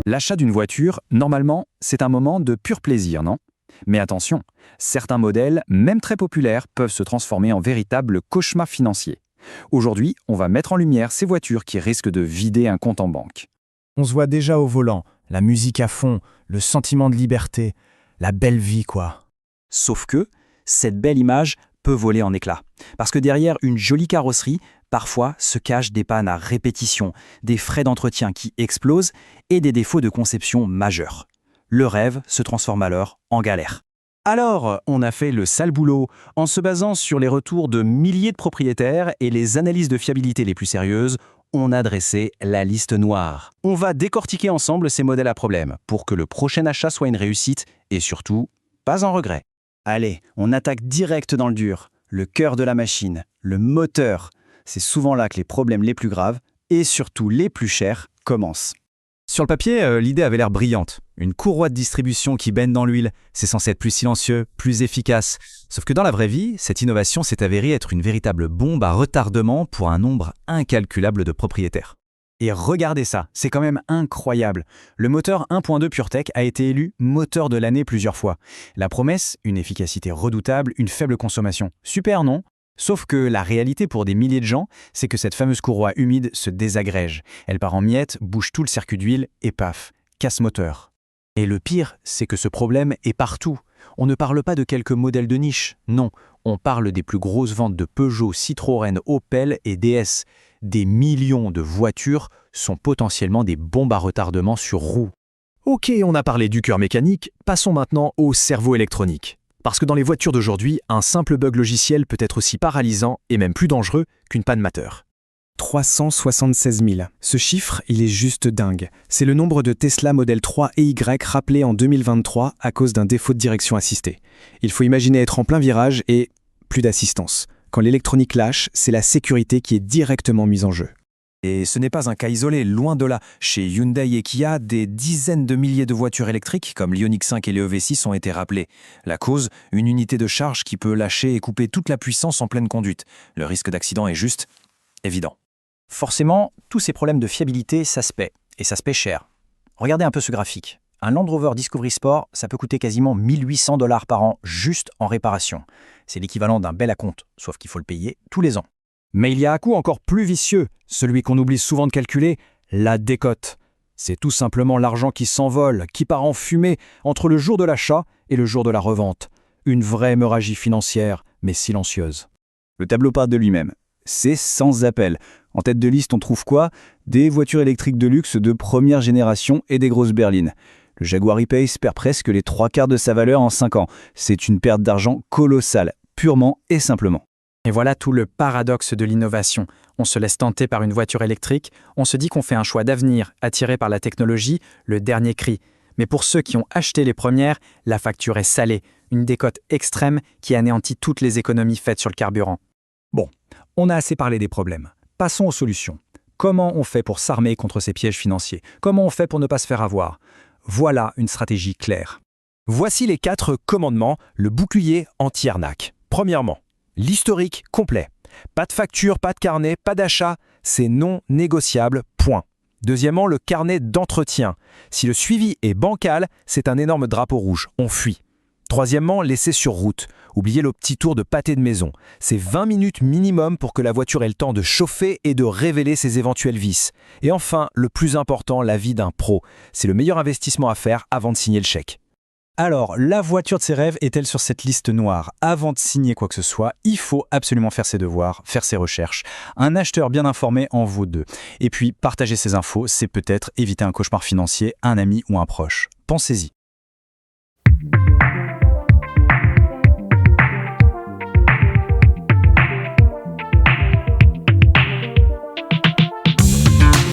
L'achat d'une voiture, normalement, c'est un moment de pur plaisir, non? Mais attention, certains modèles, même très populaires, peuvent se transformer en véritables cauchemars financiers. Aujourd'hui, on va mettre en lumière ces voitures qui risquent de vider un compte en banque. On se voit déjà au volant, la musique à fond, le sentiment de liberté, la belle vie quoi. Sauf que cette belle image peut voler en éclats. Parce que derrière une jolie carrosserie, parfois se cachent des pannes à répétition, des frais d'entretien qui explosent et des défauts de conception majeurs. Le rêve se transforme alors en galère. Alors, on a fait le sale boulot en se basant sur les retours de milliers de propriétaires et les analyses de fiabilité les plus sérieuses. On a dressé la liste noire. On va décortiquer ensemble ces modèles à problème pour que le prochain achat soit une réussite et surtout, pas un regret. Allez, on attaque direct dans le dur, le cœur de la machine, le moteur. C'est souvent là que les problèmes les plus graves et surtout les plus chers commencent. Sur le papier, l'idée avait l'air brillante. Une courroie de distribution qui baigne dans l'huile, c'est censé être plus silencieux, plus efficace. Sauf que dans la vraie vie, cette innovation s'est avérée être une véritable bombe à retardement pour un nombre incalculable de propriétaires. Et regardez ça, c'est quand même incroyable. Le moteur 1.2 PureTech a été élu moteur de l'année plusieurs fois. La promesse, une efficacité redoutable, une faible consommation. Super, non ? Sauf que la réalité pour des milliers de gens, c'est que cette fameuse courroie humide se désagrège. Elle part en miettes, bouge tout le circuit d'huile et paf, casse moteur. Et le pire, c'est que ce problème est partout. On ne parle pas de quelques modèles de niche, non. On parle des plus grosses ventes de Peugeot, Citroën, Opel et DS. Des millions de voitures sont potentiellement des bombes à retardement sur roues. Ok, on a parlé du cœur mécanique, passons maintenant au cerveau électronique. Parce que dans les voitures d'aujourd'hui, un simple bug logiciel peut être aussi paralysant et même plus dangereux qu'une panne majeure. 376 000. Ce chiffre, il est juste dingue. C'est le nombre de Tesla Model 3 et Y rappelés en 2023 à cause d'un défaut de direction assistée. Il faut imaginer être en plein virage et plus d'assistance. Quand l'électronique lâche, c'est la sécurité qui est directement mise en jeu. Et ce n'est pas un cas isolé, loin de là. Chez Hyundai et Kia, des dizaines de milliers de voitures électriques, comme l'Ioniq 5 et les EV6, ont été rappelées. La cause, une unité de charge qui peut lâcher et couper toute la puissance en pleine conduite. Le risque d'accident est juste évident. Forcément, tous ces problèmes de fiabilité, ça se paie. Et ça se paie cher. Regardez un peu ce graphique. Un Land Rover Discovery Sport, ça peut coûter quasiment 1 800 $ par an juste en réparation. C'est l'équivalent d'un bel acompte, sauf qu'il faut le payer tous les ans. Mais il y a un coût encore plus vicieux, celui qu'on oublie souvent de calculer, la décote. C'est tout simplement l'argent qui s'envole, qui part en fumée entre le jour de l'achat et le jour de la revente. Une vraie hémorragie financière, mais silencieuse. Le tableau parle de lui-même. C'est sans appel. En tête de liste, on trouve quoi? Des voitures électriques de luxe de première génération et des grosses berlines. Le Jaguar E-Pace perd presque les 3/4 de sa valeur en 5 ans. C'est une perte d'argent colossale, purement et simplement. Et voilà tout le paradoxe de l'innovation. On se laisse tenter par une voiture électrique, on se dit qu'on fait un choix d'avenir, attiré par la technologie, le dernier cri. Mais pour ceux qui ont acheté les premières, la facture est salée, une décote extrême qui anéantit toutes les économies faites sur le carburant. Bon, on a assez parlé des problèmes. Passons aux solutions. Comment on fait pour s'armer contre ces pièges financiers? Comment on fait pour ne pas se faire avoir? Voilà une stratégie claire. Voici les 4 commandements, le bouclier anti-arnaque. Premièrement, l'historique complet. Pas de facture, pas de carnet, pas d'achat, c'est non négociable, point. Deuxièmement, le carnet d'entretien. Si le suivi est bancal, c'est un énorme drapeau rouge, on fuit. Troisièmement, l'essai sur route. Oubliez le petit tour de pâté de maison. C'est 20 minutes minimum pour que la voiture ait le temps de chauffer et de révéler ses éventuels vices. Et enfin, le plus important, l'avis d'un pro. C'est le meilleur investissement à faire avant de signer le chèque. Alors, la voiture de ses rêves est-elle sur cette liste noire? Avant de signer quoi que ce soit, il faut absolument faire ses devoirs, faire ses recherches. Un acheteur bien informé en vaut 2. Et puis, partager ces infos, c'est peut-être éviter un cauchemar financier à un ami ou un proche. Pensez-y.